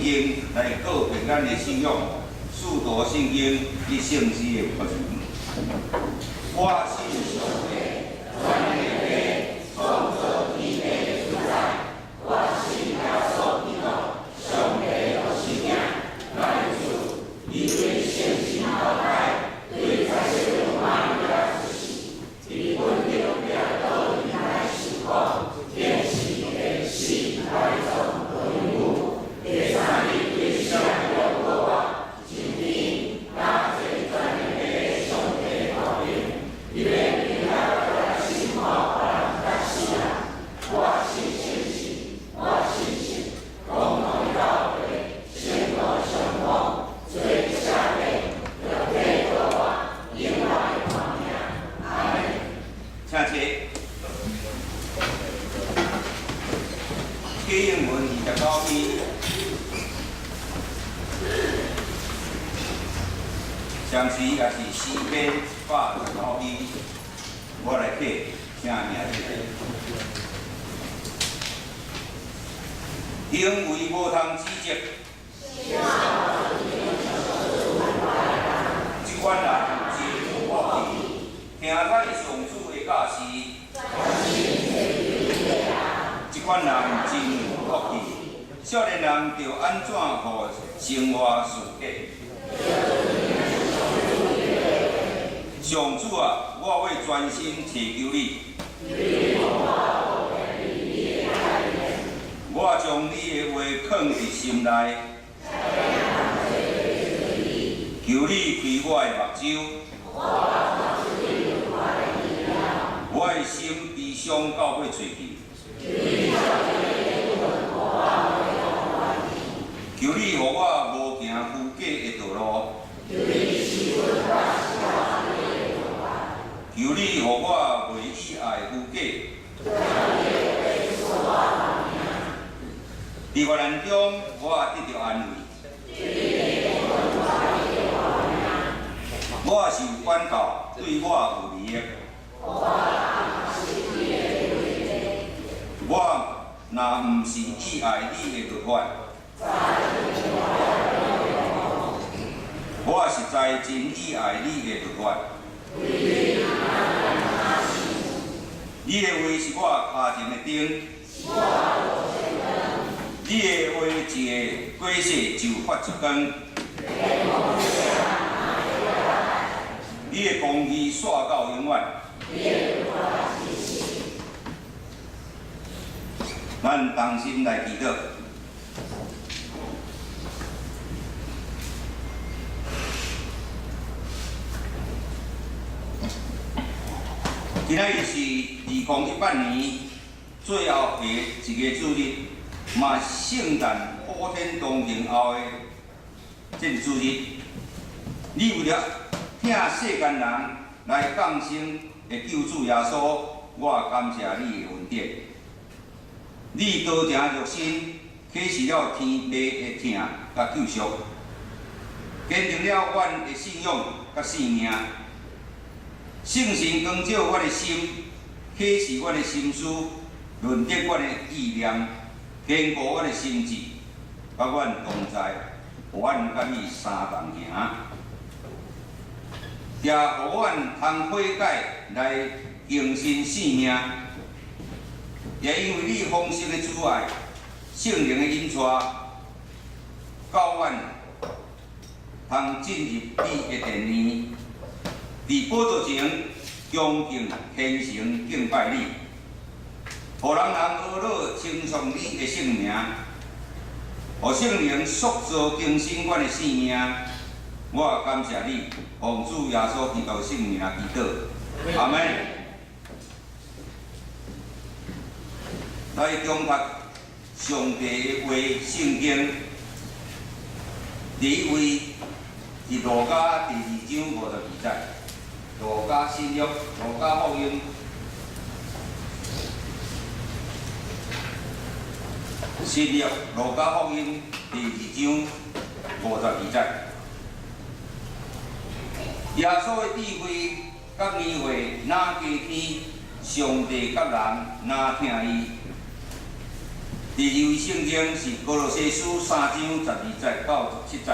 圣经来告别咱的信仰，速读圣经以圣旨的福音。我信上帝，全能的创造天地的主宰。我信耶稣基督，上帝的生命，咱的主，因为圣心后代，对在世的万有的事情，以本着别道理来思考，天时地势来造人物，第三日对上帝的国话，今天那最全能的上帝的道理，因为你那个心好把它死了，我信圣心，我信心，共同道理，圣道相通，最下面要配合我，因为方面，阿门。请坐。基英文29篇，上时也是诗篇119篇，我来记，请名起来。行为无通指责，即款人真恶意，听咱上主的教示。即款人真恶意，少年人着安怎互生活输给？上主啊，我会专心祈求你。我将你的话藏伫心内，求你开我的目睭。我的心悲伤到尾喙去。求你，互我无行虚假的道路。求你，互我袂以爱虚假。伫患难中，我得到安慰。我受管教，对我有利益。我若毋是喜爱你的律法，我实在真喜爱你的律法。你的话是我脚前的灯，你的话一个过世就发一光，你的公义线到永远。咱同心来祈祷。今仔日是2018年最后的一个主日，嘛圣诞普天同庆后的这个主日。你为了听世间人来降生的救主耶稣，我感谢你的恩典。你道成肉身，启示了天地的疼甲救赎，坚定了阮的信仰甲生命。圣神光照阮的心，启示阮的心思，润泽阮的意念，坚固阮的心智，甲阮同在，阮甲你三同行，也互阮通悔改来更新生命。也因为你丰盛的主爱、圣灵的引带，教阮通进入你的殿院，伫宝座前恭敬虔诚敬拜你，互人学乐称颂你的圣名，互圣灵塑造更新阮的生命。我感谢你，奉主耶稣基督圣名祈祷，阿门。来中读上帝的话，圣经第一位是路加第2章52节，路加新约、路加福音新约、路加福音第2章52节。耶稣的智慧甲智慧哪加添，上帝甲人哪听伊。伫第二位圣经是哥罗西书3章12节到17节。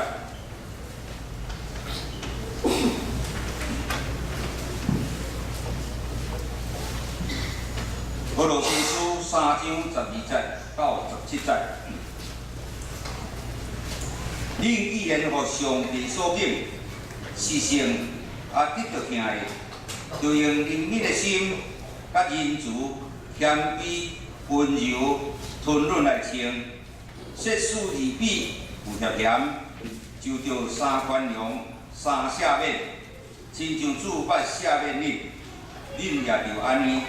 哥罗西书3章12节到17节。恁既然互上帝所敬，是圣得着疼的，就用怜悯的心、甲仁慈、谦卑、温柔、吞忍来称，设事二比有协嫌，就着三宽容、三赦免，亲像主捌赦免恁，恁也着安尼。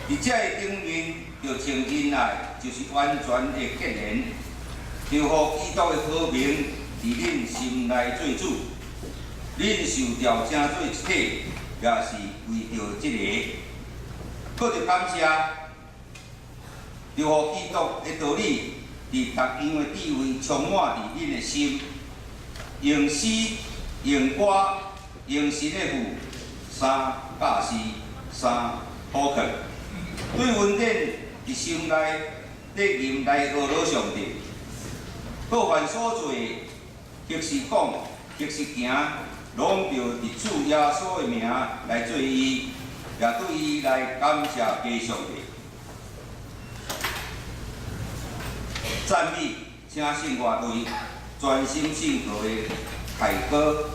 伫这个顶面，着称恩爱，就是完全的结连。就互基督的好名伫恁心内做主，恁受调整做一体，也是为着这个。搁着感谢，就互基督的道理伫逐样的智慧充满伫恁的心，用诗、用歌、用神的父，三教士、三好劝，对恩典伫心内得任来学罗上帝。各凡所做，即是讲，即是行，拢着伫主耶稣的名来做伊，也对伊来感谢加上帝。赞美，请信乐队专心信徒的凯歌。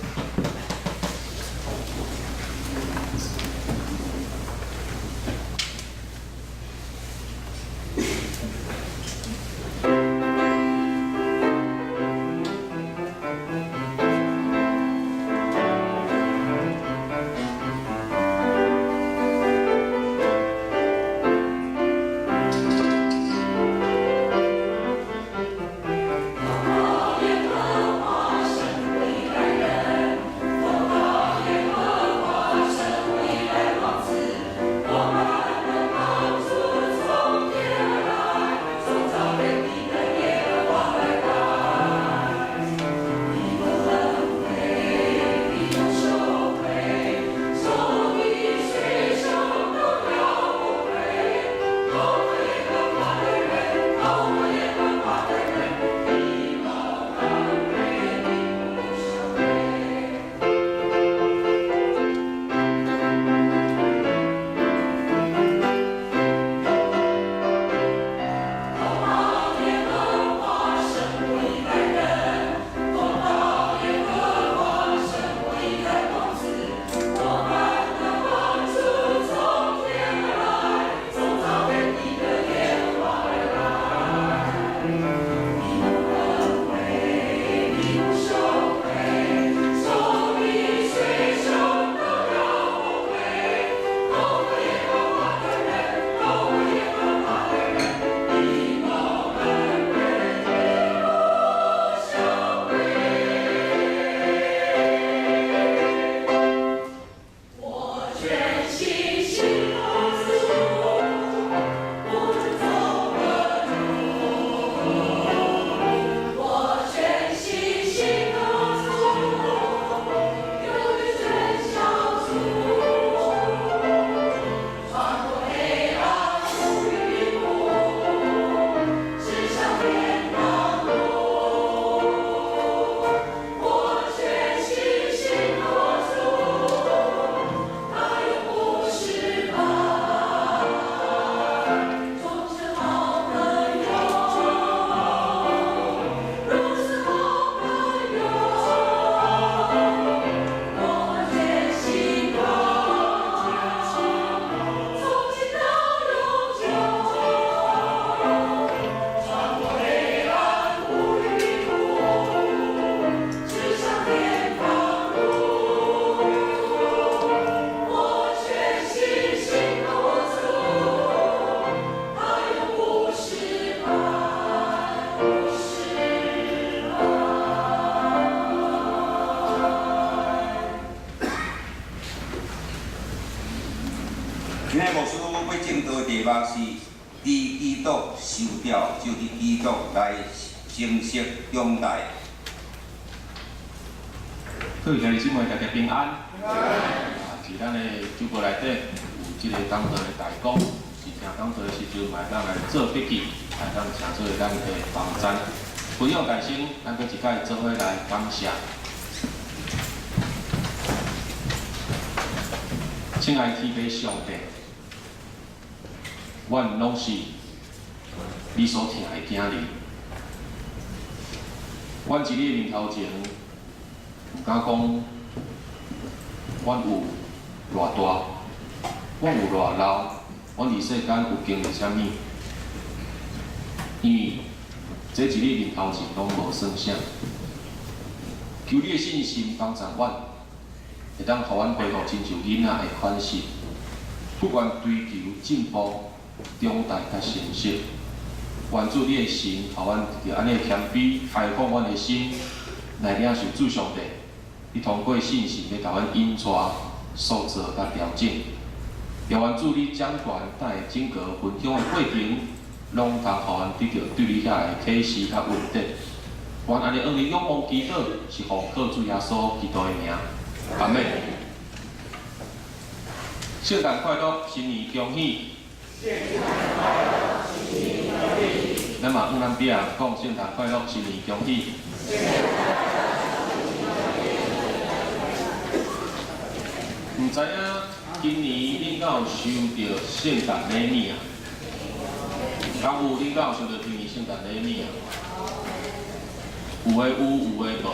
今日牧师要正道的题目是：伫基督受掉，就伫基督来承袭拥戴。各位兄弟姊妹，大家平安。是咱的主播内底有即个讲道的大纲，是听讲道的时阵，嘛咱来做笔记。来当成做咱的房站。分享感心，咱搁一摆做伙来感谢。亲爱天父上帝，阮拢是你所疼的囝儿。阮伫你面头前，毋敢讲阮有偌大，阮有偌老，阮伫世间有经历啥物？因为这伫你面头前拢无算啥。求你的信心帮助阮，会当互阮恢复亲像囡仔的款式，不管追求进步、长大甲成熟。愿主你的神，互阮着安尼谦卑开放阮的心，来领受主上帝。你通过信心要甲阮引带、塑造甲调整。也愿主你掌权带整个分享的过程，拢通互阮得到对你遐的启示甲稳定。愿安尼向你仰望祈祷，是奉靠主耶稣基督的名。阿门。圣诞快乐，新年恭喜！咱嘛向咱彼人讲圣诞快乐，新年恭喜！唔知影今年恁敢有收到圣诞礼物啊？敢有恁敢有收到今年圣诞礼物啊？有诶有，有诶无。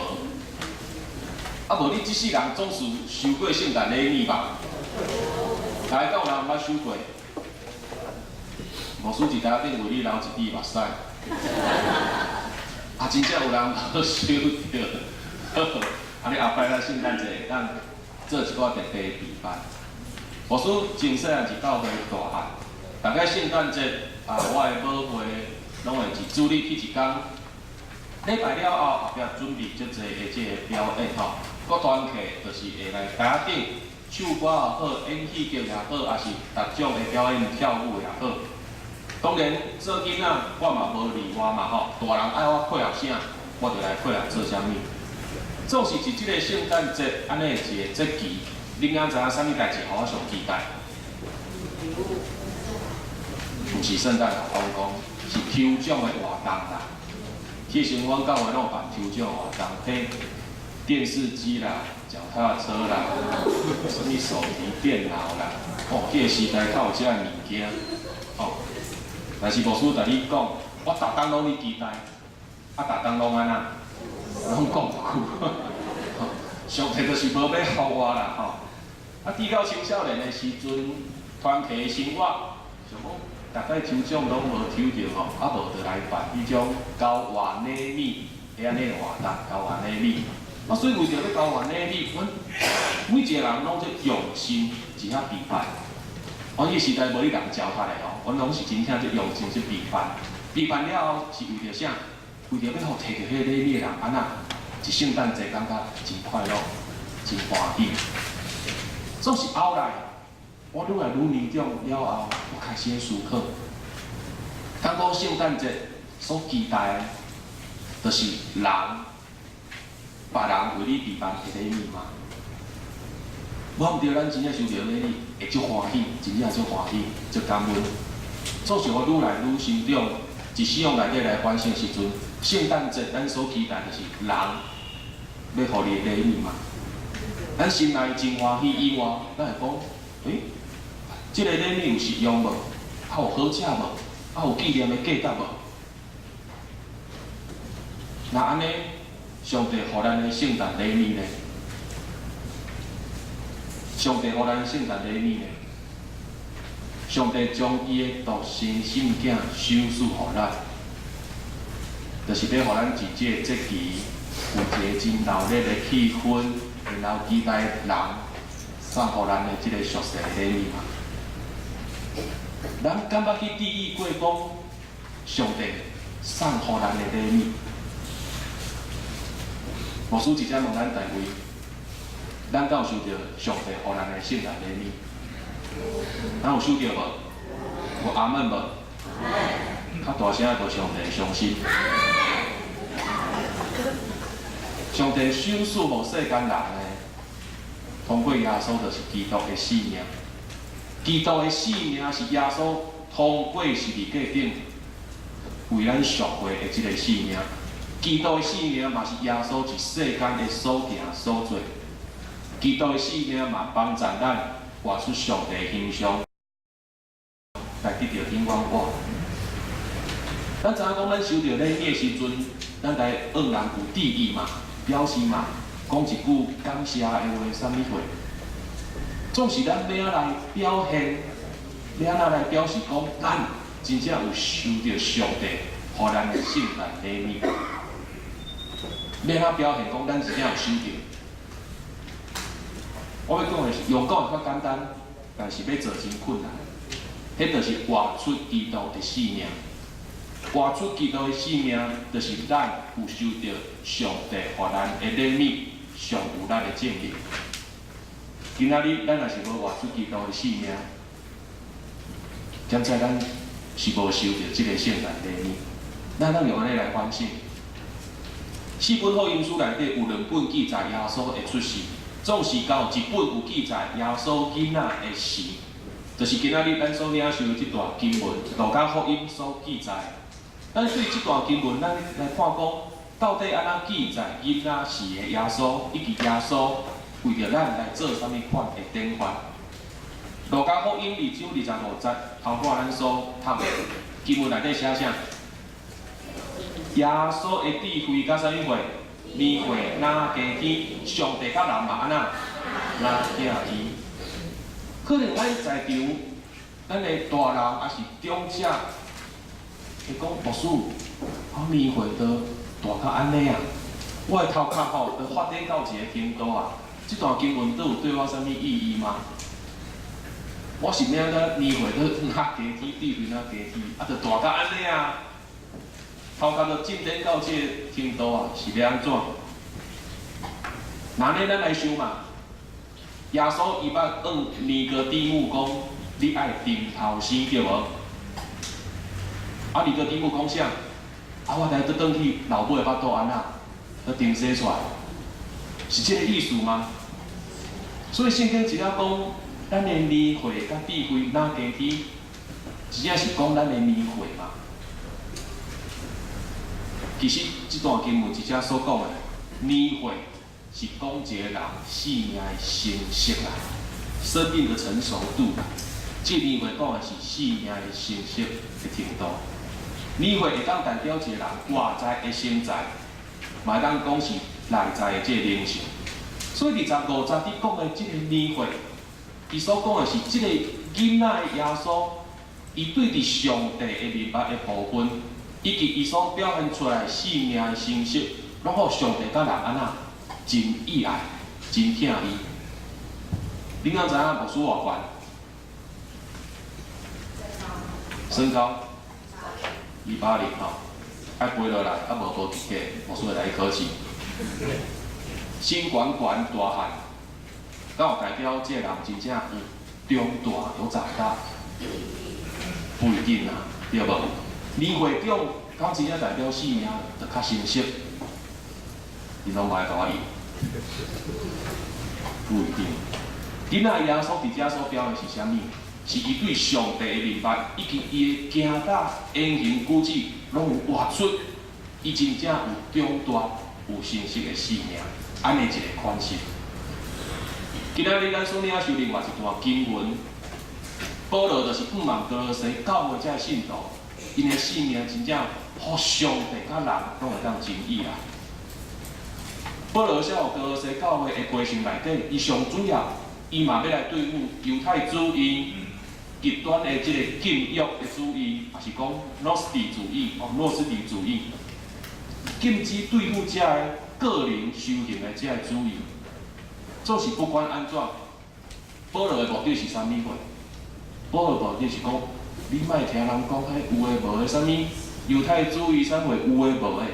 啊无你即世人总是收过圣诞礼物吧？大家敢有人毋捌收过？无输一台顶为你流一滴目屎，啊，真正有人无收到，安尼后摆咱圣诞节会当做一个特别的备办。无输真细汉是到岁大汉，大概圣诞节啊，我的宝贝拢会是主日去一工，礼拜了后后壁准备足侪的即个表演吼，各团客就是会来台顶唱歌也好，演戏剧也好，也是各种的表演跳舞也好。当然，做囡仔我嘛无例外嘛吼，大人爱我配合啥，我就来配合做啥物。总是即个圣诞节安尼一个节期，恁敢知影啥物代志互我上期待？毋是圣诞老公公，是抽奖的活动啦。其实阮教会拢有办抽奖活动，嘿，电视机啦、脚踏车啦、什物手提电脑啦，哦，迄个时代较有遮个物件，哦。但是无输甲你讲，我逐工拢咧期待，啊，逐工拢安那，拢讲不久。上帝就是无要互我啦吼。啊，拄到青少年的时阵，团契的生活，想讲大概抽奖拢无抽着吼，啊无就来办迄种交换礼物的安尼活动，交换礼物。啊，所以为着要交换礼物，阮每一个人拢在用心一下备办。阮迄时代无你人教他的吼，阮拢是真正去用心去备办。备办了后是为着啥？为着要互摕到迄个礼物的人安那，一圣诞节感觉真快乐，真欢喜。总是后来，我愈来愈年长了后，我开始思考，当讲圣诞节所期待的，就是人，别人为你备办的礼物吗？我毋对，咱真正收到礼物，会足欢喜，真正足欢喜，足感恩。总是我愈来愈心中，一思想内底来反省时阵，圣诞节咱所期待就是人要互你的礼物嘛。咱心内真欢喜以外，咱会讲，即个礼物有实用无？啊有好食无？啊有纪念的价值无？那安尼，上帝互咱的圣诞礼物呢？上帝互咱圣诞礼物呢？上帝将伊的独生圣囝收赐互咱，就是要互咱伫即个节期有一个真热烈的气氛，然后期待人送互咱的即个属实的礼物嘛。咱敢捌去注意过讲，上帝送互咱的礼物？牧师直接问咱大位。咱敢有收到上帝互咱的圣诞礼物？咱有收到无？有阿门无？较大声个，上帝相信。上帝收赐互世间人的，通过耶稣就是基督的性命。基督的性命是耶稣通过十字架顶为咱赎回的即个性命。基督的性命嘛是耶稣一世间的所行所做。基督的性命嘛帮助咱活出上帝的形象，来得到永远活。咱知影讲，咱收到礼物的时阵，咱来恶人有敌意嘛，表示嘛，讲一句感谢的话，啥物货？总是咱要来表现，要来表示讲，咱真正有收到上帝予咱的圣诞礼物。要表现讲，咱真正有收到。我要讲的是，用讲会较简单，但是要做真困难。迄就是活出基督的性命。活出基督的性命，就是咱有收到上帝予咱的礼物，上有咱的证明。今仔日咱若是无活出基督的性命，检测咱是无收到即个圣诞礼物。咱用安尼来反省。4本福音书内底有2本记载耶稣会出世。总是到1本有记载耶稣囡仔的事，就是今仔日咱所领受的这段经文，路加福音所记载。咱对这段经文，咱来看讲，到底安怎记载囡仔是的耶稣，以及耶稣为着咱来做啥物款的典范？路加福音2章25节，头看咱所读的经文内底写啥？耶稣的智慧甲啥物货？年岁哪加天，上帝甲人嘛安那哪加天？可能咱在场，咱的大人也是长者，会讲牧师，我年岁都大到安尼啊，我的头壳吼都发展到一个程度啊，这段经文都有对我啥物意义吗？我是领个年岁都哪加天，智慧哪加天，啊，就大到安尼啊！头壳都进展到这个程度啊，是要安怎？那呢，咱来想嘛。耶稣伊捌问尼哥底母讲：“你爱定头生对无？”啊，尼哥底母讲啥？啊，我来倒转去老母的巴肚安那，要定生出来，是这个意思吗？所以圣经只了讲，咱的年岁甲智慧哪加天，只正是讲咱的年岁嘛。其实这段经文真正所讲的年岁，是讲一个人生命的成熟啦，生命的成熟度啦。这年岁讲的是生命的成熟的程度。年岁会当代表一个人外在的身材，嘛当讲是内在的这个灵性。所以25、50伫讲的这个年岁，伊所讲的是这个囡仔的耶稣，伊对伫上帝的人物的部分。以及伊所表现出来生命的成熟，拢互上帝甲人安那真意爱、真疼伊。恁敢知影牧师偌悬？身高180吼，爱飞落来，啊无地价，牧师会来考试。身悬悬大汉，敢有代表这个人真正有中大有长大？不一定啊，对无？年岁长，敢真正代表生命就较成熟，伊拢无爱甲我应，不一定。囡仔耶稣伫遮所表的是啥物？是伊对上帝的人物，以及伊的行道、言行举止，拢有活出伊真正有长大、有成熟的生命，安尼一个款式。今仔日咱所领受另外一段经文，保罗就是5万哥罗西教会遮信徒。因的生命真正，互上帝甲人拢会当真意啦。保罗写互哥罗西教会的过程内底，伊上主要，伊嘛要来对付犹太主义、极端的即个禁欲的主义，也是讲诺斯底主义、诺斯底主义，禁止对付遮个个人修行的遮个主义。做是不管安怎，保罗的目的是啥物货？保罗目的是讲。你莫听人讲迄有诶无诶，啥物犹太主义啥货有诶无诶。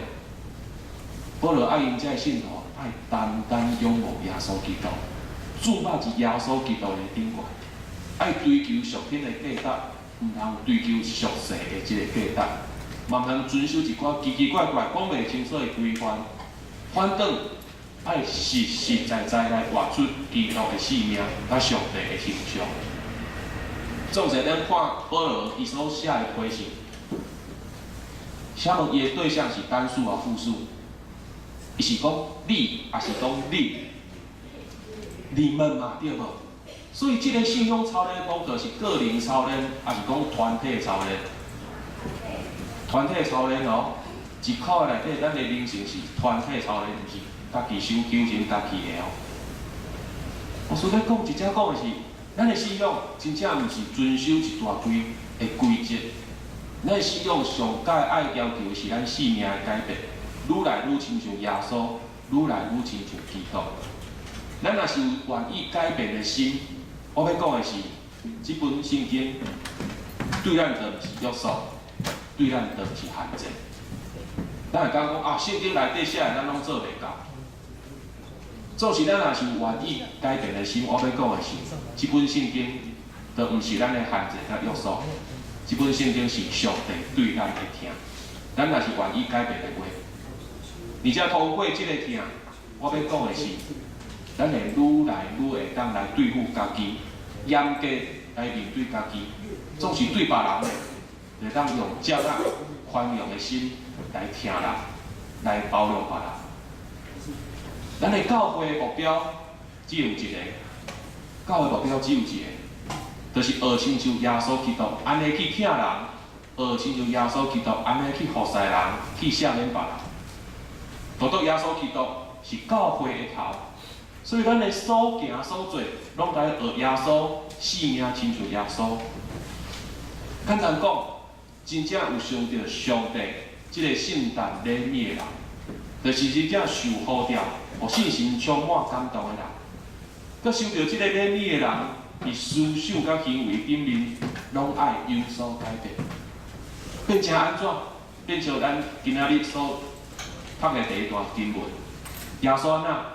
保罗爱因遮信徒爱单单仰慕耶稣基督，注目伫耶稣基督诶顶悬，爱追求属天诶价值，毋通追求俗世诶即个价值，嘛毋通遵守一寡奇奇怪怪讲袂清楚诶规范，反倒爱实实在在来活出基督诶生命，甲上帝诶形象。总是咱看保罗伊所写的批信，请问伊的对象是单数啊复数？伊是讲你，还是讲你们嘛，对无？所以这个信用操练讲，就是个人操练，还是讲团体操练？团体操练哦，一口内底，咱的人生是团体操练，毋是家己修求人家己的哦。我所要讲，真正讲的是，咱的信仰真正毋是遵守一大堆的规则。咱的信仰上界爱要求是咱生命的改变，愈来愈亲像耶稣，愈来愈亲像基督。咱若是有愿意改变的心，我要讲的是，这本圣经对咱就毋是约束，对咱就毋是限制。咱会讲啊，圣经内底写的咱拢做袂到。做是咱若是有愿意改变的心，我要讲的是，这本圣经就毋是咱的限制甲约束。这本圣经是上帝对咱的听，咱若是愿意改变的话，而且通过这个听，我要讲的是，咱会愈来愈会当来对付家己，严格来面对家己，总是对别人的，会当用接纳、宽容的心来听人，来包容别人。咱的教会的目标只有一个，教会目标只有一个。就是学亲像耶稣基督安尼去疼人，学亲像耶稣基督安尼去服侍人，去赦免别人。独独耶稣基督是教会的头，所以咱的所行所做，拢该学耶稣，生命亲像耶稣。简单讲，真正有想到上帝这个圣诞礼物的人，就是真正受呼召，互信心充满感动的人。佮收到这个礼物的人。伫思想甲行为顶面，拢爱有所改变，变成安怎？变成咱今仔日所读的第一段经文。耶稣安那？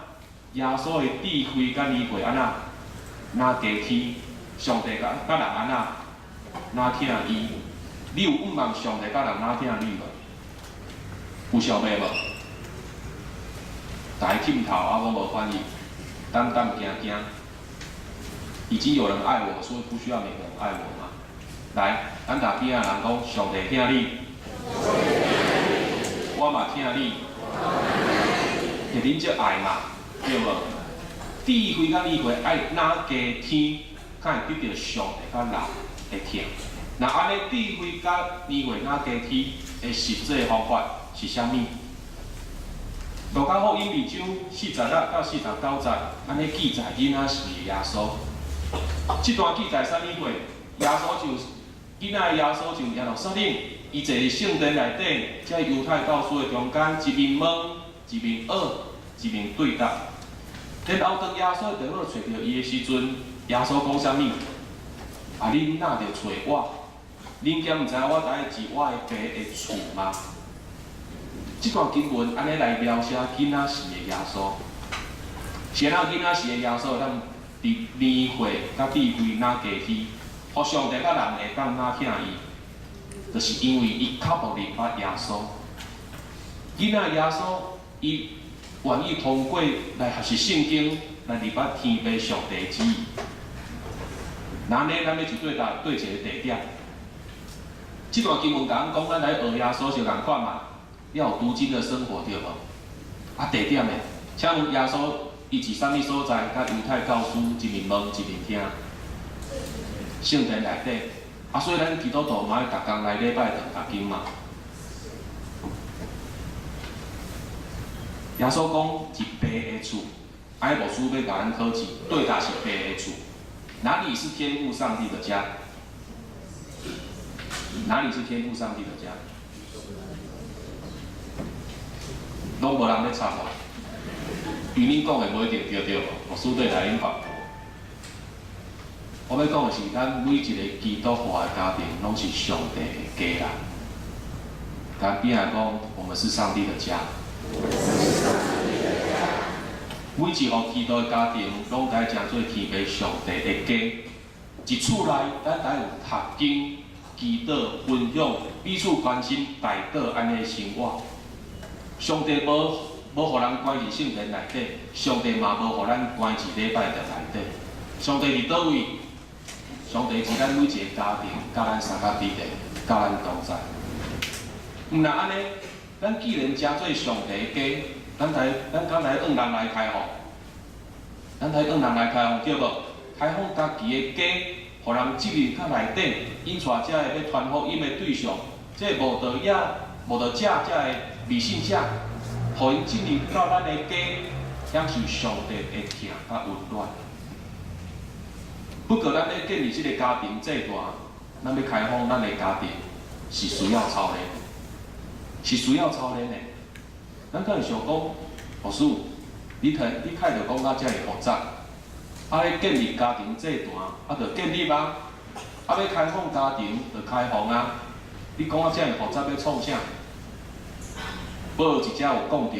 耶稣的智慧甲智慧安那？哪加天？上帝甲人安那？哪听伊？你有仰望上帝甲人哪听你无？有想袂无？大家忝头啊，我无翻译，胆惊惊。已经有人爱我，所以不需要每个人爱我嘛。来，咱大边仔人讲，上帝听你，我嘛听你，是恁只爱嘛，对无？智慧甲智慧爱哪加天，才会得到上帝甲人的听。那安尼智慧甲智慧哪加天的实际方法是啥物？路加福音2章46到49节，安尼记载囡仔是耶稣。这段记载啥物货？耶稣就囡仔的耶稣就耶路撒冷，伊坐伫圣殿内底，在犹太教师的中间，一面问，一面学，一面对答。然后当耶稣在电脑找到伊的时阵，耶稣讲啥物？啊，恁哪着找我？恁敢毋知我在是我的爸的厝吗？这段经文安尼来描写囡仔时的耶稣。先啊，囡仔时的耶稣，咱伫智慧甲智慧哪加天，互上帝甲人会当哪听伊，就是因为伊较无明白耶稣。囡仔耶稣，伊愿意通过来学习圣经，来明白天父上帝旨意。那呢，咱要一对答对一个地点。这段经文讲，咱来学耶稣就共款嘛，要有读经的生活对无？啊，地点的，请问耶稣伊是啥物所在？甲犹太教师一面问一面听，圣殿内底。啊，所以咱基督徒嘛要逐工来礼拜堂读经嘛。耶稣讲是爸的厝，爱无书要甲咱考试，对答是爸的厝。哪里是天父上帝的家？哪里是天父上帝的家？拢无人要插我，因恁讲的无一定对对无，我输对来恁发。我要讲的是，咱每一个基督化的家庭，拢是上帝的家人。咱边来讲，我们是上帝的家。每一个基督的家庭，拢该称做天父上帝的家。一厝内，咱该有读经、祈祷、分享、彼此关心、代祷安尼的生活。上帝无互人关伫圣殿内底，上帝嘛无互咱关伫礼拜堂内底。上帝伫倒位？上帝是咱每一个家庭，甲咱三甲弟弟，甲咱同在。毋若安尼，咱既然诚做上帝家，咱敢来往人来开放，咱来往人来开放对无？开放家己的家，互人进入较内底，引带遮个要传福音的对象，即无道野、无道食遮个未信者，互因进入到咱的家，享受上帝的疼甲温暖。不过，咱咧建立即个家庭制度，咱要开放咱的家庭，是需要操练，是需要操练的。咱敢会想讲，牧师，你开着讲到遮尔复杂，咧建立家庭制度，着建立啊，要开放家庭，着开放啊。你讲到遮尔复杂，要创啥？保罗一只有讲到，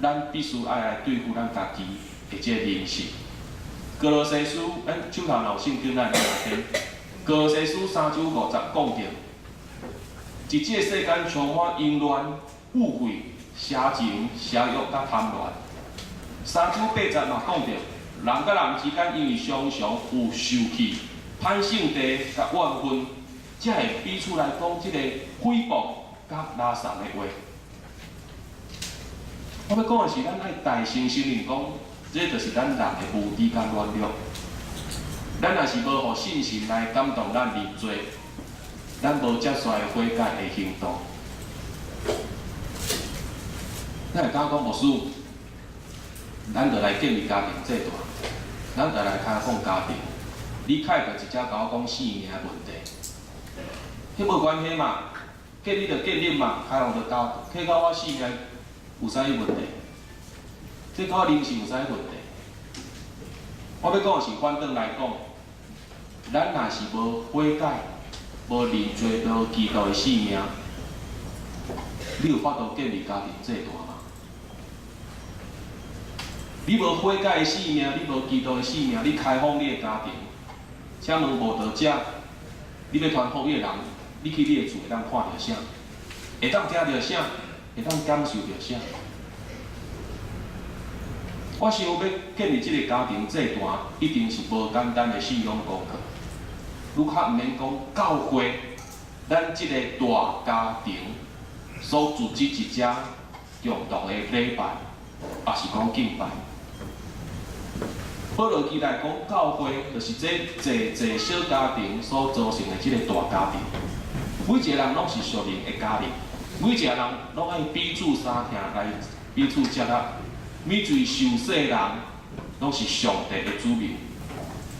咱必须爱来对付咱家己的即个人性。哥罗西书，咱手头若有圣经，咱来听。哥罗西书3章50讲到，即这世间充满淫乱、污秽、邪情、邪欲甲贪恋。3章80嘛讲到，人甲人之间因为常常有受气、歹性地甲怨愤，才会彼此来讲即个诽谤甲拉撒的话。我要讲的是，咱爱大声承认讲。这就是咱人的无知甲软弱。咱若是无互信心来感动咱认罪，咱无接续悔改的行动。咱会讲牧师，咱着来建立家庭制度，咱着来开放家庭。你开着一只甲我讲性命的问题，迄无关系嘛，建立着建立嘛，开放着家庭，迄甲我性命有啥物问题？这甲我人生有啥问题？我要讲的是，反转来讲，咱若是无悔改、无认罪、无基督的性命，你有法度建立家庭制度吗？你无悔改的性命，你无基督的性命，你开放你的家庭，请问无道者，你要传福音的人，你去你的厝会当看到啥？会当听到啥？会当感受到啥？我想要建立即个家庭制度，一定是无简单的信仰功课。愈较毋免讲教会，咱即个大家庭所组织一只共同的礼拜，也是讲敬拜。保罗期待讲教会，就是这小家庭所组成的即个大家庭。每一个人拢是属灵的家庭，每一个人拢爱彼此相听，来彼此接纳。每一位受洗人，拢是上帝的子民，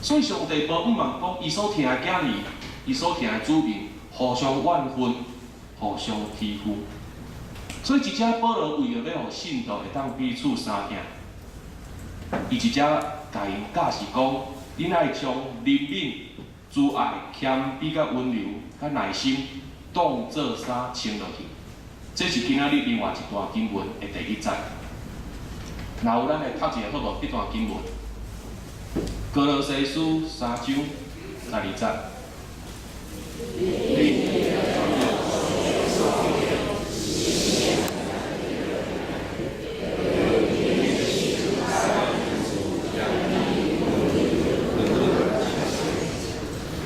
所以上帝无毋茫讲，伊所听的囝儿，伊所听的子民，互相怨恨，互相欺负。所以，一只保罗为了要互信徒会当彼此相听，伊一只甲因教是讲，恁爱将怜悯、慈爱、谦卑、甲温柔、甲耐心，当做衫穿落去。这是今仔日另外一段经文的第1节。若有咱来读一下好无？这段经文，哥罗西书3章12节。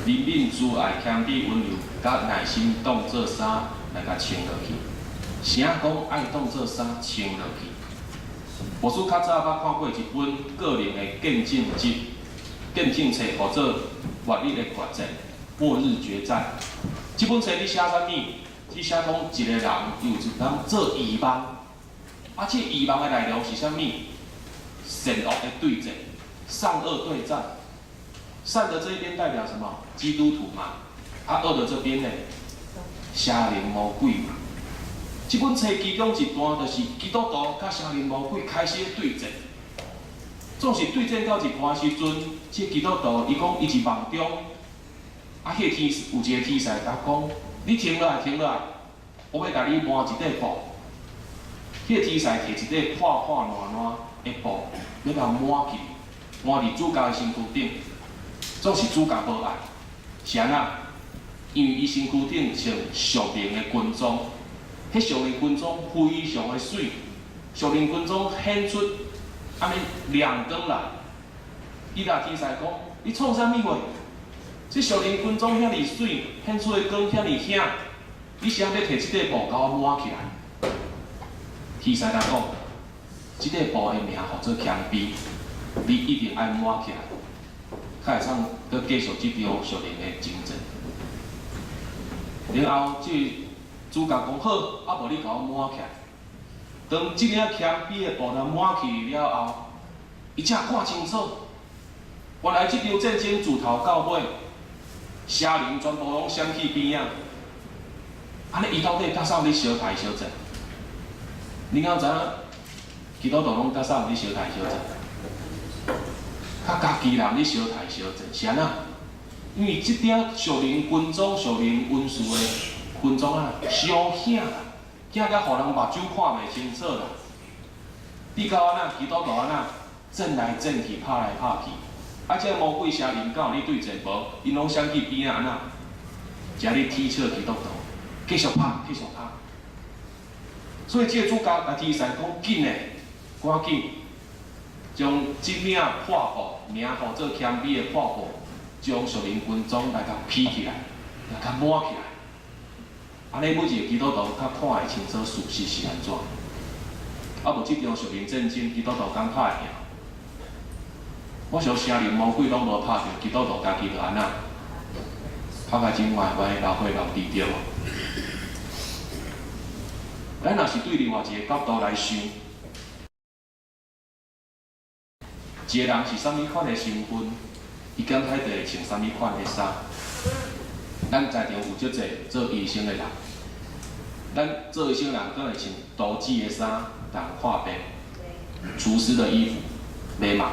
怜悯、慈爱、谦卑、温柔，甲耐心当做衫来甲穿落去。啥讲爱当做衫穿落去？牧师较早捌看过一本个人的见证册，或者活力的决战、末日决战。这本册你写啥物？你写讲一个人有一人做异梦，这异梦的内容是啥物？善恶的对战，善恶对战。善的这一边代表什么？基督徒嘛。恶的这边呢？邪灵魔鬼嘛。这本册其中一段就是基督徒甲邪灵魔鬼开始对战，总是对战到一半时阵，这基督徒伊讲伊是梦中，迄个天有一个天使甲讲，你停落来，停落来，我要甲你换一块布。迄个天使摕一块破破烂烂的布，要甲抹去，抹伫主教的身躯顶，总是主教无爱，是安那？因为伊身躯顶穿属灵的军装。迄属灵军装非常的水，属灵军装显出安尼亮光来。伊甲天使讲：“你创啥物话？这属灵军装遐尼水，显出的光遐尼响，你啥要摕即块布甲我抹起来？天师来讲，即块布的名号做强逼，你一定爱抹起来，才会通搁继续即条属灵的精神。然后即主角讲好，啊无你甲我抹起来。当即领强逼的布抹起了后，伊才看清楚，原来即场战争自头到尾，邪灵全部拢闪去边仔。安尼伊到底甲啥有咧相抬相争？你敢知影？基督徒拢甲啥有咧相抬相争？甲家己人咧相抬相争，是安怎？因为即点属灵军装、属灵运输的军装啊，伤险啦，惊甲互人目睭看袂清楚啦。你到安那基督徒安那震来震去、拍来拍去，啊，这魔鬼邪灵敢有咧对阵无？因拢闪去边仔安那，食咧踢笑基督徒。继续拍，继续拍。所以这个主角啊，天使讲紧嘞，赶紧将即领破布名号做谦卑的破布，将属灵军装来甲披起来，来甲抹起来。安尼每一个基督徒较看会清楚事实是安怎。啊，无即场属灵战争，基督徒敢拍会赢？我想邪灵魔鬼拢无拍着，基督徒家己就安那，拍甲真坏坏，流血流滴着。咱若是对另外一个角度来想，一个人是啥物款的身份，伊敢海会穿啥物款的衫？咱在场有足侪做医生的人，咱做医生人敢会穿刀子的衫，人化病，厨师的衣服，袂嘛？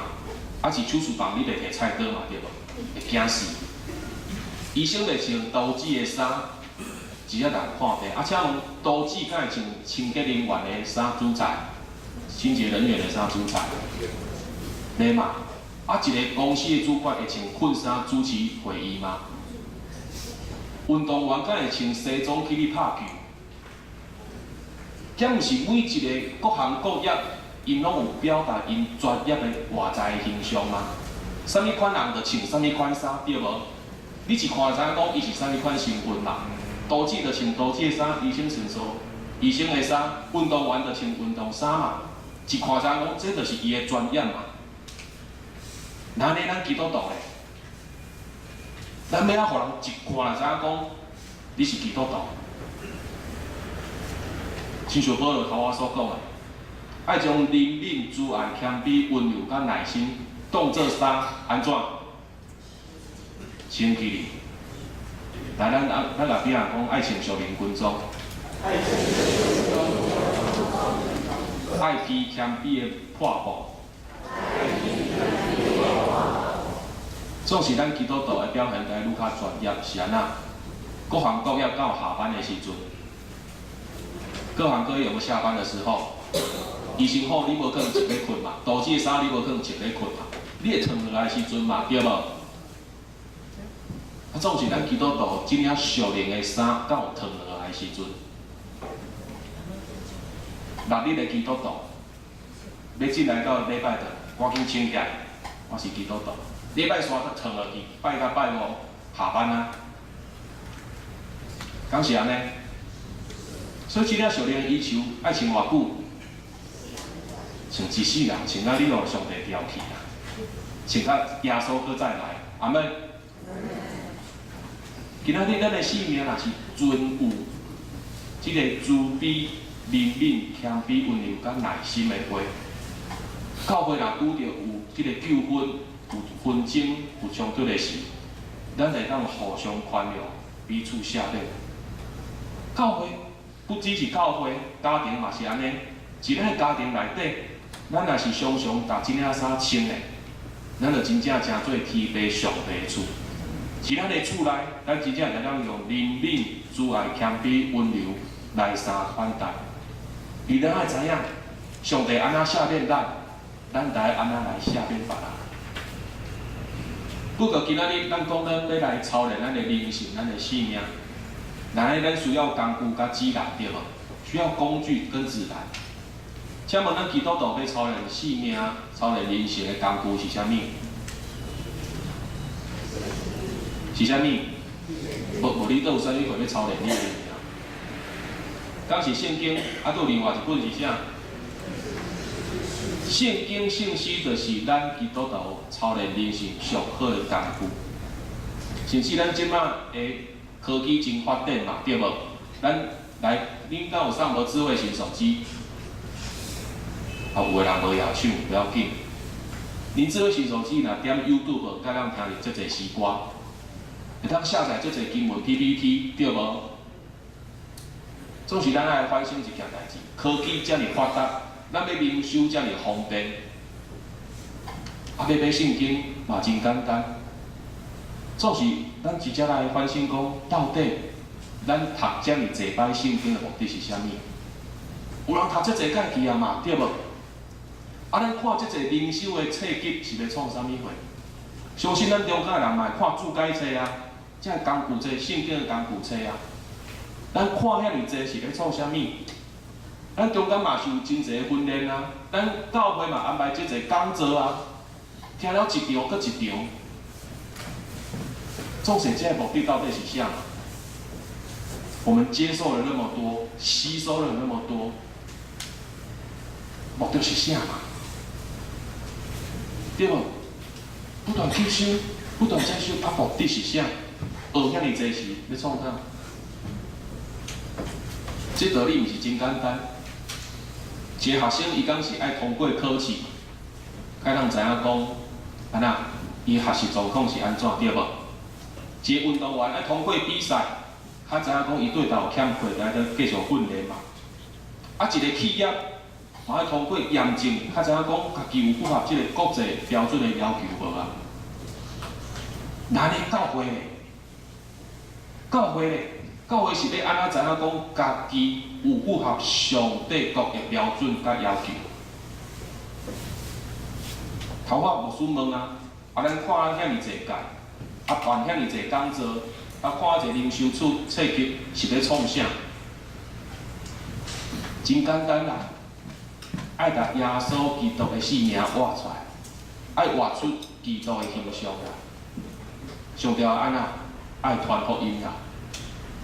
啊是手术房你袂摕菜刀嘛对无？会惊死。医生袂穿刀子的衫。只啊人看病，啊，请问刀子敢会穿清洁人员的衫主材，清洁人员的衫主材，袂嘛？啊，一个公司的主管会穿困衫主持会议吗？运动员敢会穿西装去咧拍球？这毋是每一个各行各业，因拢有表达因专业的外在的形象吗？啥物款人就穿啥物款衫，对无？你是看知影讲伊是啥物款身份嘛？刀子就穿刀子的衫，医生穿医生的衫，运动员就穿运动衫嘛。一看知影讲，这就是伊的专业嘛。那呢，咱基督徒咧，咱要互人一看就知影讲，你是基督徒。亲像保罗头我所讲的，爱将怜悯、慈爱、谦卑、温柔甲耐心当作衫，安怎？穿起哩。来，咱来比方讲，爱穿属灵军装，爱披谦卑的破布。总是咱基督徒的表现该愈较专业，是安那？各行各业到下班的时阵，各行各业有下班的时候，医生好你无可能一咧困嘛，刀子的衫你无可能一咧困嘛，你会躺落来的时阵嘛，对无？啊，总是咱基督徒即领属灵的衫，敢有脱落来的时阵，六日的基督徒，要进来到礼拜堂，赶紧请假，我是基督徒。礼拜三才脱落去，拜到拜五下班啊，敢是安尼？所以即领属灵的衣裳爱穿偌久？穿一世人，穿到你互上帝调去啊，穿到耶稣搁再来，阿妹。今仔日咱的性命若是存有即个慈悲、怜悯、谦卑、温柔甲耐心的话，教会若拄着有即个纠纷、有纷争、有冲突的事，咱会当互相宽容，彼此赦免。教会不只是教会，家庭嘛是安尼。一咱的家庭内底，咱若是常常把即领衫穿的，咱就真正诚做天父上帝的厝。是咱的厝内，咱真正会当用怜悯、慈爱、谦卑、温柔来相款待。而咱爱知影，上帝安怎赦免咱，咱就爱安怎来赦免别人。不过今仔日咱讲咱要来操练咱的灵性、咱的性命，那咱需要工具甲指南，对无？需要工具跟指南。请问咱基督徒要操练性命、操练灵性的工具是啥物？是啥物？无你都有啥物会要操练你的命？讲是圣经，啊，佫有另外一本是啥？圣经信息就是咱基督徒操练人生上好的工具。甚至咱即摆的科技真发展嘛，对无？咱来，恁敢有上无智慧型手机？啊，有个人无要抢，不要紧。恁智慧型手机若点 YouTube， 才能听到遮侪诗歌，会当下载遮侪经文 PPT， 对无？总是咱爱反省一件代志，科技遮尔发达，咱要灵修遮尔方便，啊，要买圣经嘛真简单。总是咱直接来反省讲，到底咱读遮尔济摆圣经的目的是啥物？有人读遮济解去啊嘛，对无？啊，咱看遮济灵修的册籍是要创啥物货？相信咱中间人嘛会看注解册啊，遮工具册、圣经的工具册啊。咱看遐尔济是咧创啥物？咱中间嘛是有真侪训练啊，咱教会嘛安排遮济讲座啊，听了一场搁一场。总是这目的到底是啥？我们接受了那么多，吸收了那么多，目的是啥嘛？对无？不断吸收，不断接收，啊，目的是啥？学遐尔济是要创啥？这道理毋是真简单。一个学生伊讲是爱通过考试，才能知影讲，安那伊学习状况是安怎，对无？一个运动员爱通过比赛，较知影讲伊对头有欠缺，来继续训练嘛。啊，一个企业嘛爱通过验证，较知影讲家己有符合即个国际标准的要求无啊？咱咧教会咧，教会咧，教会是要安怎知影讲家己有符合上帝国的标准甲要求？头发牧师问啊，啊，咱看遐尔济届。啊，办遐尔济讲座，啊，看一个灵修册籍是要创啥？真简单啦，爱甲耶稣基督的性命活出来，爱活出基督的形象啦。上条安那爱传福音啦，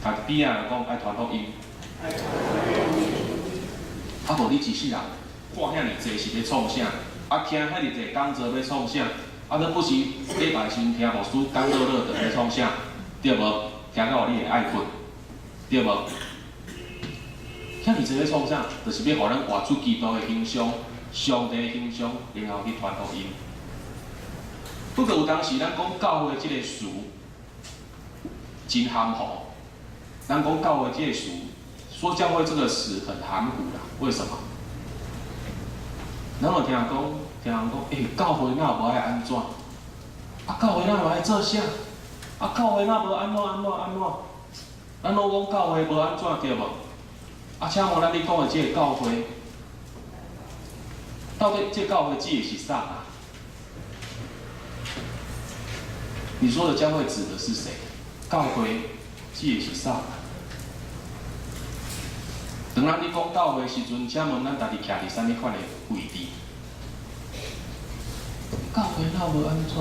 啊边仔来讲爱传福音。啊，无你一世人看遐尔济是要创啥？啊，听遐尔济讲座要创啥？啊，你不是礼拜先听牧师讲乐乐的咧创啥，对无？听到你会爱困，对无？遐尔济咧创啥？就是要互咱活出基督的形象、上帝的形象，然后去传福音。不过有当时咱讲教会即个词真含糊，咱讲教会即个词，说教会这个词很含糊啦。为什么？咱有听人讲，教会哪无爱安怎？啊，教会哪无爱做啥？啊，教会哪无安怎？咱拢讲教会无安怎对无？啊，请问咱你讲的这个教会，到底这教会指的是啥啊？你说的教会指的是谁？教会指的是啥？当咱你讲教会时阵，请问咱家己徛伫啥物款的位置？教会哪无安怎？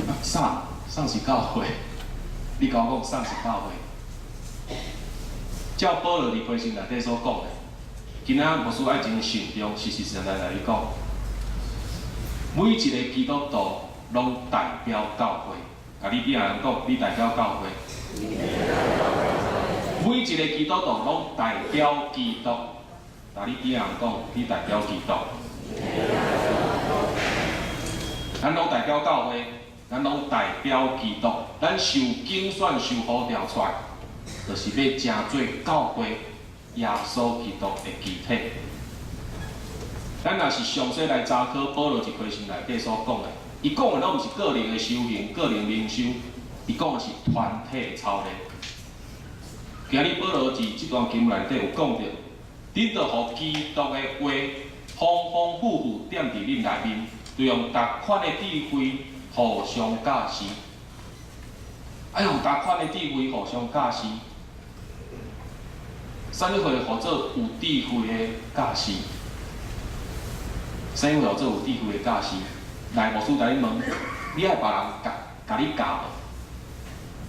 啊，啥是教会？你甲我讲啥是教会？照保罗伫批信内底所讲的，今仔牧师爱真慎重，实在来你讲，每一个基督徒拢代表教会。甲你边仔人讲，你代表教会。每一个基督徒拢代表基督。甲你边仔人讲，你代表基督。咱拢代表教会，咱拢代表基督，咱受竞选、受呼召出来，就是要成做教会耶稣基督的肢体。咱若是详细来查考保罗一批信内底所讲的，伊讲的拢毋是个人的修行、个人灵修，伊讲的是团体的操练。今日保罗伫这段经文内底有讲到，恁着互基督的话丰丰富富点伫恁内面。就用逐款的智慧互相教示，用逐款的智慧互相教示。啥物会互做有智慧的教示？啥物会互做有智慧的教示？来，牧师甲你问，你爱别人甲你教无？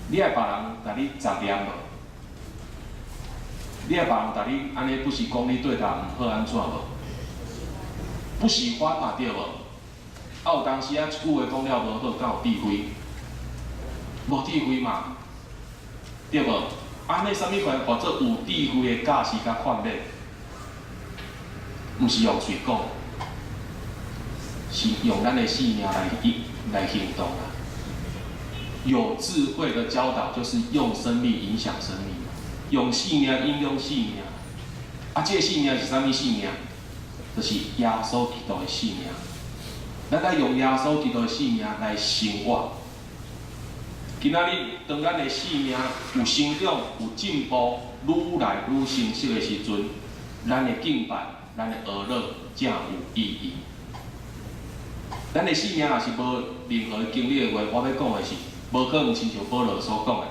你爱别人甲你杂念无？你也别人甲你安尼不是讲你对他毋好安怎无？不喜欢嘛对无？啊有当时啊一句话讲了无好，敢有智慧？无智慧嘛，对无？安尼啥物款或者有智慧的教士甲劝勉，毋是用嘴讲，是用咱的性命来行动啊。有智慧的教导就是用生命影响生命，用性命应用性命。啊，这个性命是啥物性命？就是耶稣基督的性命。咱该用耶稣基督的性命来生活。今仔日当咱的性命有成长、有进步、愈来愈成熟的时阵，咱的敬拜、咱的娱乐才有意义。咱的性命若是无任何经历的话，我要讲的是，无可能亲像保罗所讲的，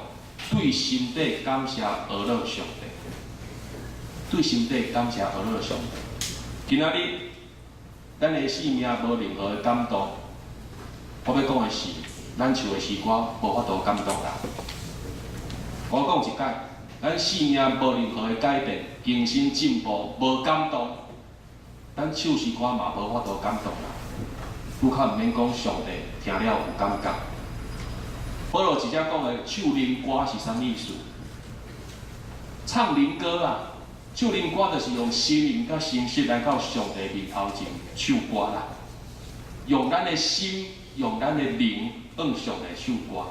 对心底感谢娱乐上帝，对心底感谢娱乐上帝。今仔日咱的性命无任何的感动，我要讲的是。咱唱的诗歌无法度感动人。我讲一解，咱性命无任何的改变，精神进步无感动，咱唱诗歌嘛无法度感动人。愈较毋免讲上帝听了有感觉。保罗直接讲的唱灵歌是啥意思？唱灵歌啊，唱灵歌就是用心灵甲心识来到上帝面头前唱歌啦，用咱的心，用咱的灵。向上来唱歌，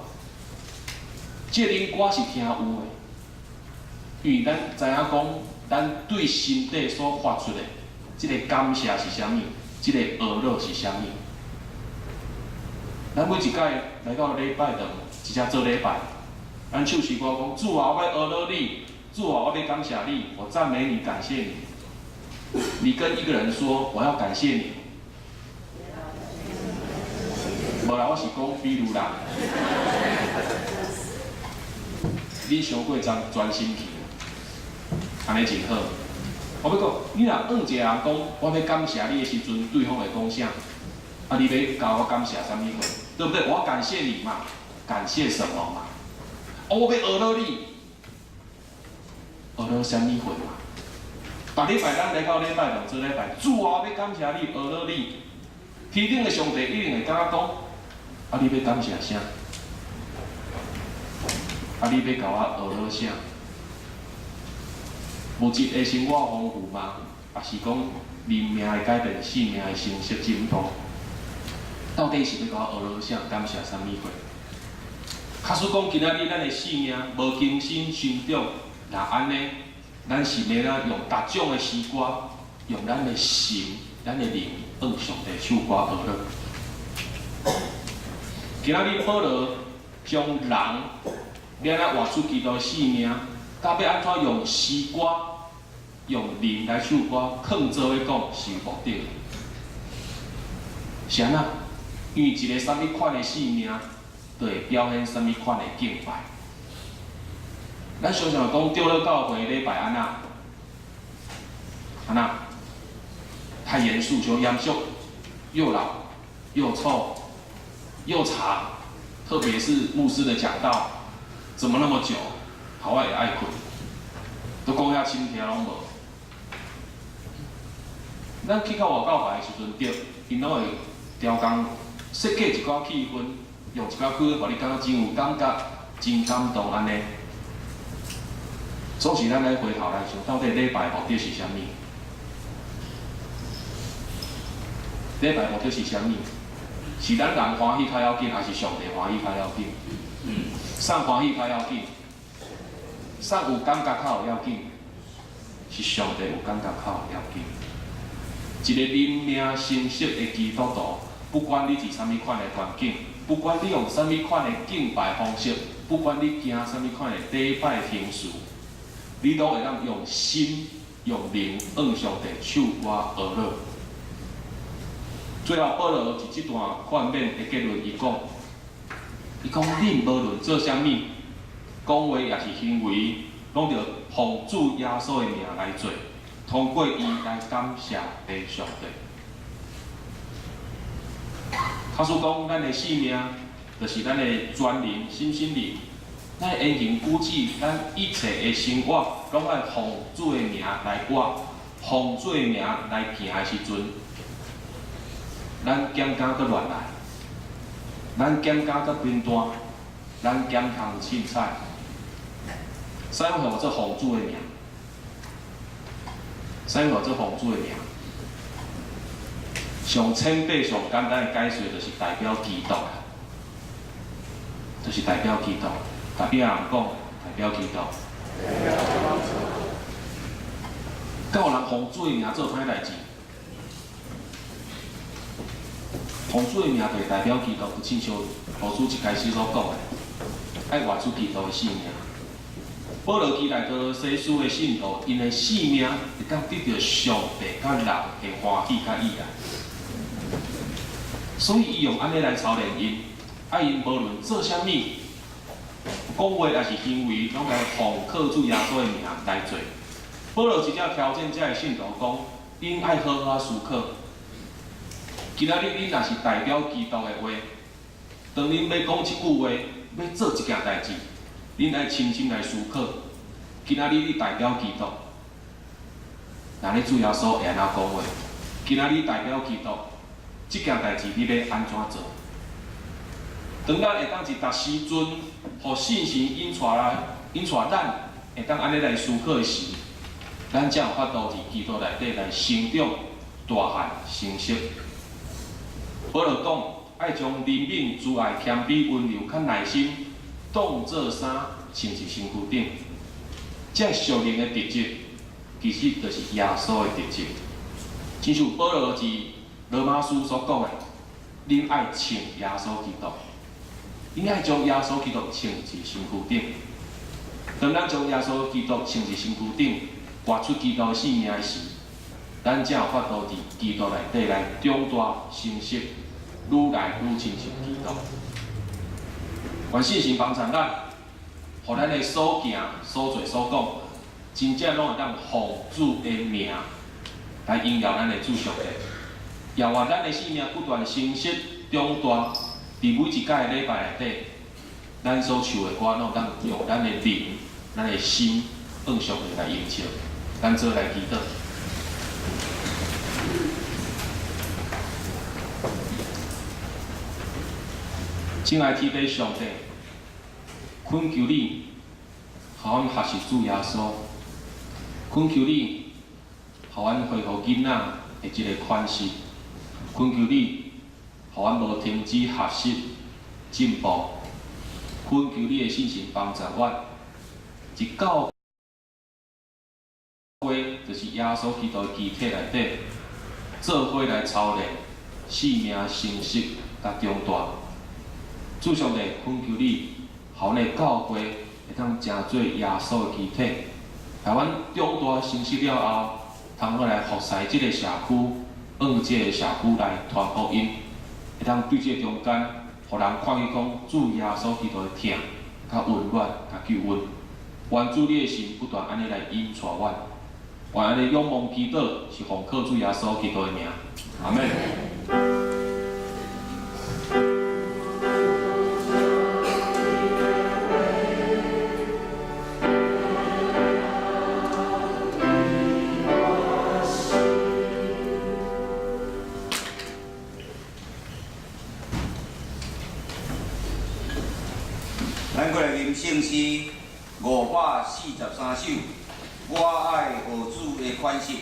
这灵歌是听有的，因为咱知影讲，咱对心底所发出的这个感谢是啥物，这个娱乐是啥物。咱每一届来到礼拜堂，一只做礼拜，咱唱诗歌讲：主啊，我要娱乐你；主啊，我要感谢你，我赞美你，感谢你。你跟一个人说：我要感谢你。无啦，我是讲比如啦，你伤过专心去，安尼真好。我要讲，你若问一个人讲，我要感谢你的时阵，对方会讲啥？啊，你要教我感谢啥物货？对不对？我感谢你嘛，感谢什么嘛？哦，我要娱乐你，娱乐啥物货嘛？逐礼拜咱来到礼拜堂做礼拜，主啊，我要感谢你，娱乐你。天顶的上帝一定会甲我讲。啊！你要感谢啥？啊！你要甲我娱乐啥？物质的生活丰富吗？还是讲人命的改变、性命的成熟进步？到底是要甲我娱乐啥？感谢啥物货？假使讲今仔日咱的性命无精神成长，那安尼，咱是要用各种的诗歌，用咱的心、咱的灵，向上帝唱歌娱乐。今仔日保罗将人要安怎活出基督的性命，甲要安怎用诗歌、用灵来唱歌，抗做伙讲是有目的的。是安怎？因为一个啥物款的性命，就会表现啥物款的敬拜。咱常常讲对了教会礼拜安怎？太严肃，就严肃，又老又臭。又长，特别是牧师的讲道，怎么那么久？好我也爱困，都讲遐深听拢无。咱去到外教会的时阵，对，因拢会调工设计一寡气氛，用一寡句，互你感觉真有感觉，真感动安尼。总是咱来回头来想，到底礼拜目的是啥物？礼拜目的是啥物？是咱人欢喜较要紧，还是上帝欢喜较要紧？谁欢喜较要紧？谁有感觉较有要紧？是上帝有感觉较有要紧。一个灵命成熟的基督徒，不管你是啥物款的环境，不管你用啥物款的敬拜方式，不管你行啥物款的礼拜形式，你都会当用心、用灵向上帝唱歌娱乐。最后，保罗是这段劝勉的结论，伊讲，恁无论做啥物，讲话也是行为，拢着奉主耶稣的名来做，通过伊来感谢上帝。假使讲咱的性命，就是咱的全灵、心灵，咱的言行举止，咱一切的生活，拢爱奉主的名来活，奉主的名来行的时阵，咱减敢搁乱来，咱减敢搁分单，咱减通凊彩，使互做奉主的名，使互做奉主的名。上浅白、上简单的解说，就是代表基督啦，就是代表基督。甲别人讲，代表基督。敢有人奉主的名做歹代志？奉主的名就是代表基督，就亲像老师一开始所讲的，爱活出基督的性命。保罗期待哥西书的信徒，因的性命会当得到上帝甲人的欢喜甲意爱。所以伊用安尼来操练因，爱因无论做啥物，讲话也是行为，拢来奉靠主耶稣的名来做。保罗直接挑战这个信徒讲，因爱好好思考。今仔日恁若是代表基督的话，当恁要讲一句话，要做一件代志，恁爱深深来思考。今仔日你代表基督，那你主耶稣会安怎讲话？今仔日代表基督。这件代志你要安怎做？当咱会当一达时阵，互信心引出咱会当安尼来思考的时，咱才有法度伫基督内底来成长、大汉、成熟。保罗讲，爱将怜悯、慈爱、谦卑、温柔、较耐心，当做衫穿伫身躯顶。这属灵的特质，其实就是耶稣的特质。亲像保罗是罗马书所讲的，恁爱穿耶稣基督，恁爱将耶稣基督穿伫身躯顶。当咱将耶稣基督穿伫身躯顶，活出基督的性命时，咱才有法度伫基督内底来长大成熟，愈来愈亲像基督。愿信心帮助咱，互咱的所行、所做、所讲，真正拢会当奉主的名来荣耀咱的主上帝。也愿咱的性命不断成熟长大，伫每一届的礼拜内底，咱所唱的歌，拢当用咱的灵、咱的心，向上帝来迎唱。咱做来祈祷。亲爱天父上帝，恳求你，互阮学习主耶稣，恳求你，互阮恢复囡仔的一个款式。恳求你，互阮无停止学习进步。恳求你的信心帮助阮，一教会就是耶稣基督的肢体内底，做伙来操练生命成熟甲长大。主上帝，恳求你，互阮的教会会当成做耶稣的肢体，互阮长大成熟了后，通好来服侍即个社区。按即个社区来传福音，会当对这中间，互人看见讲主耶稣基督的疼、甲温暖、甲救恩。愿主你的神不断安尼来引带阮，愿安尼仰望祈祷，是奉靠主耶稣基督的名，阿门。咱过来念圣诗543首，我爱何主的款式。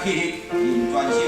起立，念专首。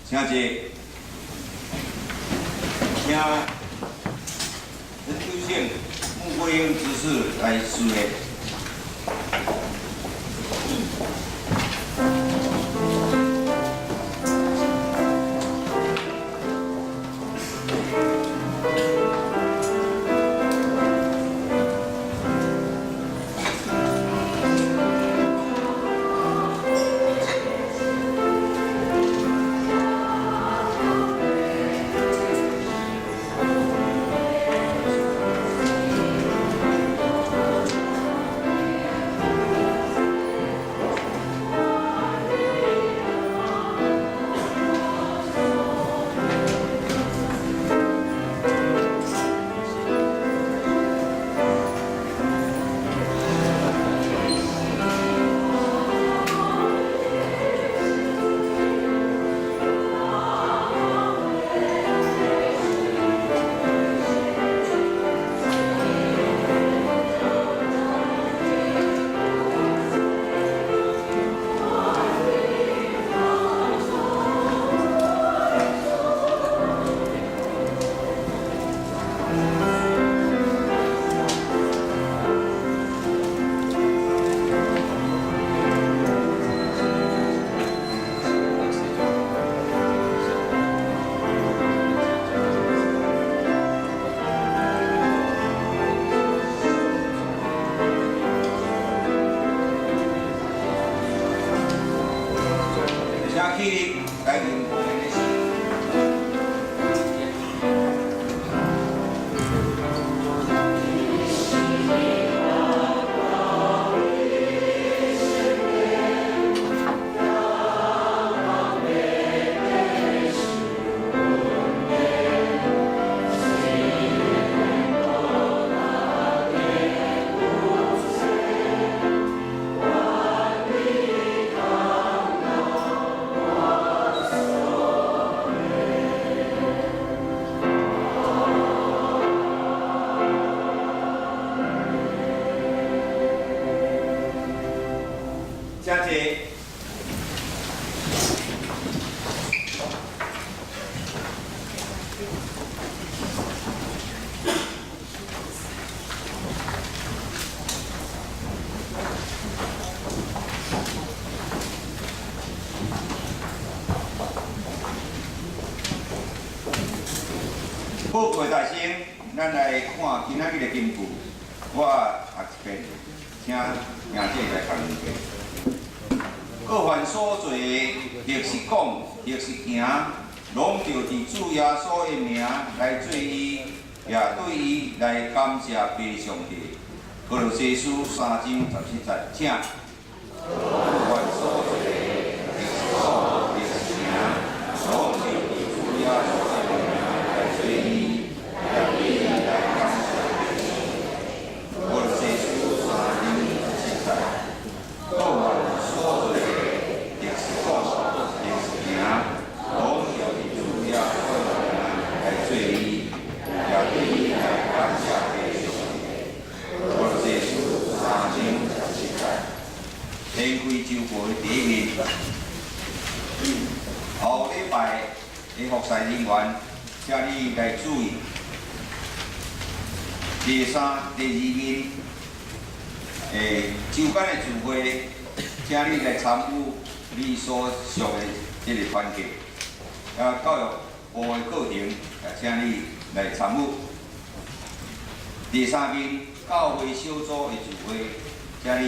请坐，请陈秋胜、穆桂英执事来施礼。请起立，来领红颜的诗。请坐。宝贵大仙，咱来看今仔日的金句，我读一遍，请兄弟来讲两遍。各凡所做，若是讲，若是行，拢着伫主耶稣的名来做伊，也对伊来感谢拜上帝。哥罗西书3章17节，请。各凡所做，若是讲，若是行，拢着伫主耶稣的名来做伊，也对伊来感谢拜上帝。哥罗西书3章17节，各凡所做。天开周会第一面，后礼拜的服侍人员，请你来注意。第三、第二面，周间的聚会，请你来参与你所属的这个团契。教育部的课程，也请你来参与。第三面，教会小组的聚会，请你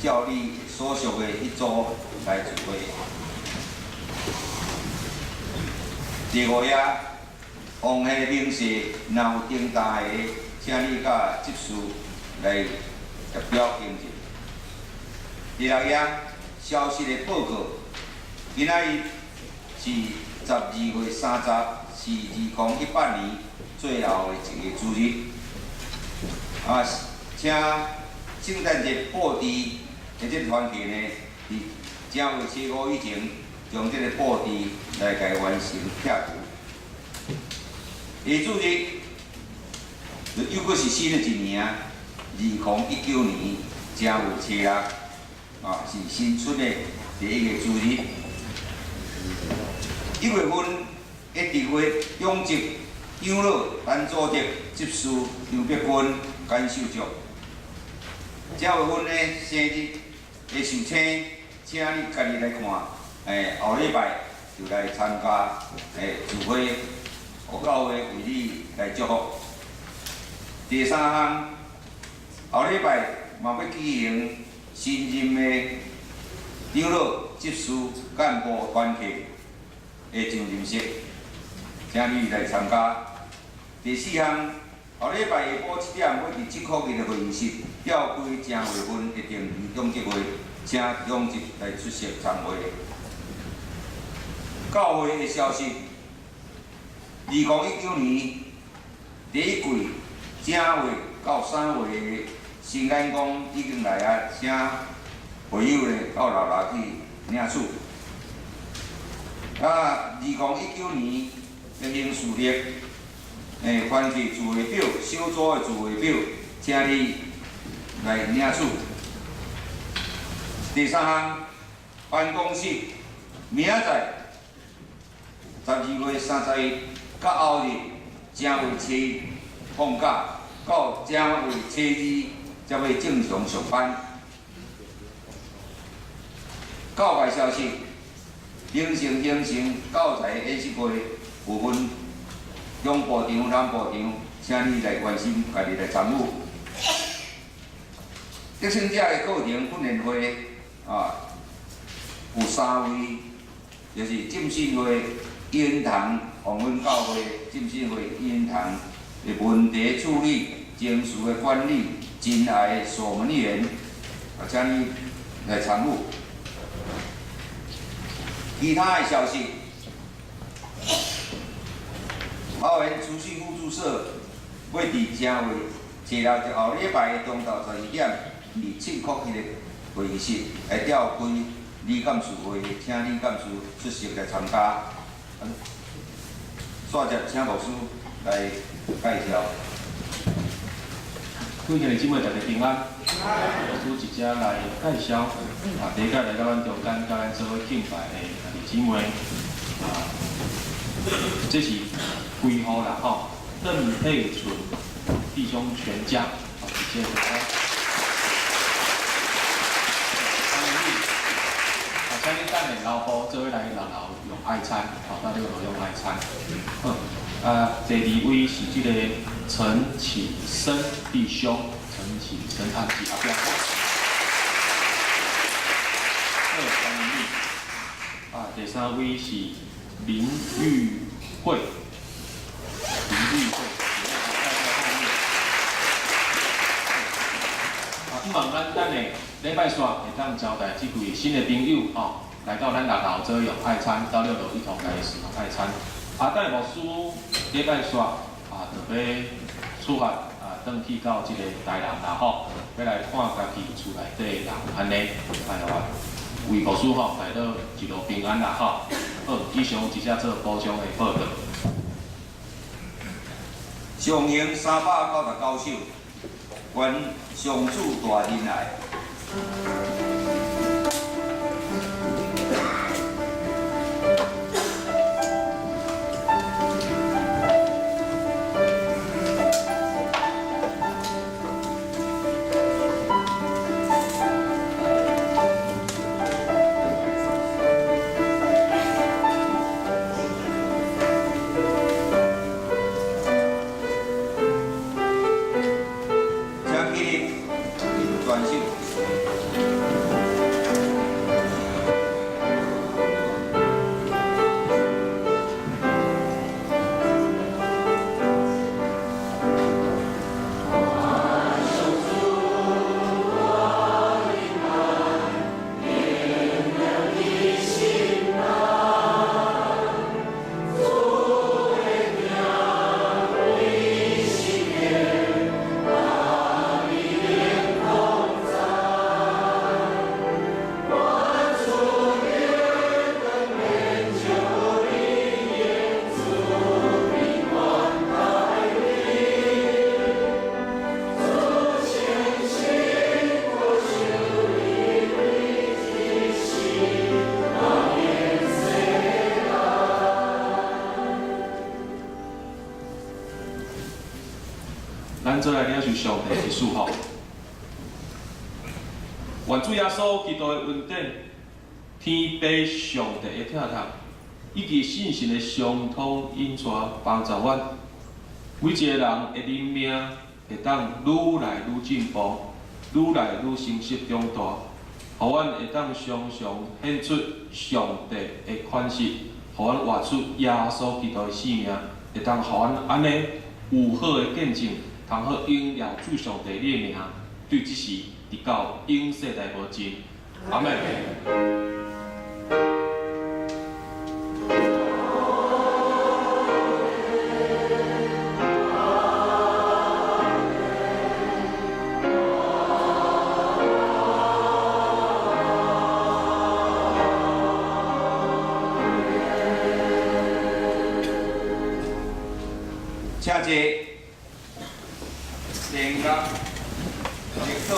照你所属的一组来聚会。第五夜，王的名士若有重大的，请你甲执事来代表见证。第六夜，消息的报告，今仔日是12月30，是2018年最后的一个主日。请圣诞节布置的这个团契呢，伫正月初5以前，将这个布置来甲完成拆除。主日又搁是新的一年，2019年正月初6，是新春的第一个主日。1月份1日永籍养老单组织执事杨碧君感受祝。这月份的生日会受请，请你家己来看。后礼拜就来参加聚会，有教会为你来祝福。第三项，后礼拜嘛要举行新任的养老执事干部团体的上任式，请你来参加。第四项，后礼拜下晡7点要伫7号日的会议室召开正月份的定期永吉会，请永吉来出席参会。教会的消息，2019年第一季正月到3月的新安宫已经来啊，请会友咧到楼下去领取。2019年的民事历，番茄自费表、小组的自费表，请你来领取。第三项，办公室明仔载12月31到后日正月初一放假，到正月初2才要正常上班。教外消息，形成教材演习会部分中部长、南部长，请你来关心，家己来参与。得胜者的课程训练会有3位，就是浸信会恩堂、黄昏教会浸信会恩堂的问题处理、情绪的管理、真爱的守门员，请你来参与。其他的消息，桃园储蓄互助社要伫正月7日后礼拜的中昼12点，伫7块迄个会议室来召开理监事会，请理监事出席来参加。煞接请牧师来介绍。各位兄弟姊妹，大家平安。牧师直接来介绍，第一个来到咱中间，甲咱做伙敬拜的兄弟姊妹，这是规号啦吼，邓佩纯弟兄全家，直接来。请你等下老婆做伙来楼用爱餐，到6楼用爱餐。第2位是这个陈启生弟兄，陈启生他是阿彪。第3位是林玉慧，希望咱等下礼拜三会当招待这位新的朋友来到咱6楼做用爱餐，到6楼一同来使用爱餐。等下牧师礼拜三就要出发转去到这个台南啦吼，要来看家己厝内底人安尼，为牧师来到一路平安啦吼。好，以上有一只做补充的报道。上行399首，愿上主大仁爱。专属。咱做来领受上帝的祝福。愿主耶稣基督的恩典、天父上帝的疼痛，以及信心的相通引带帮助阮，每一个人的人命会当愈来愈进步，愈来愈成熟长大，互阮会当常常显出上帝的款式，互阮活出耶稣基督的生命，会当互阮安尼有好的见证，通好荣耀主上帝你的名，对即时直到永世代无尽。阿门。请坐，练甲立好。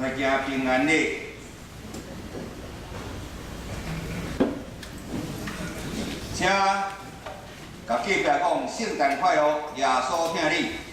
来行平安礼，请甲隔壁讲圣诞快乐，耶稣听你。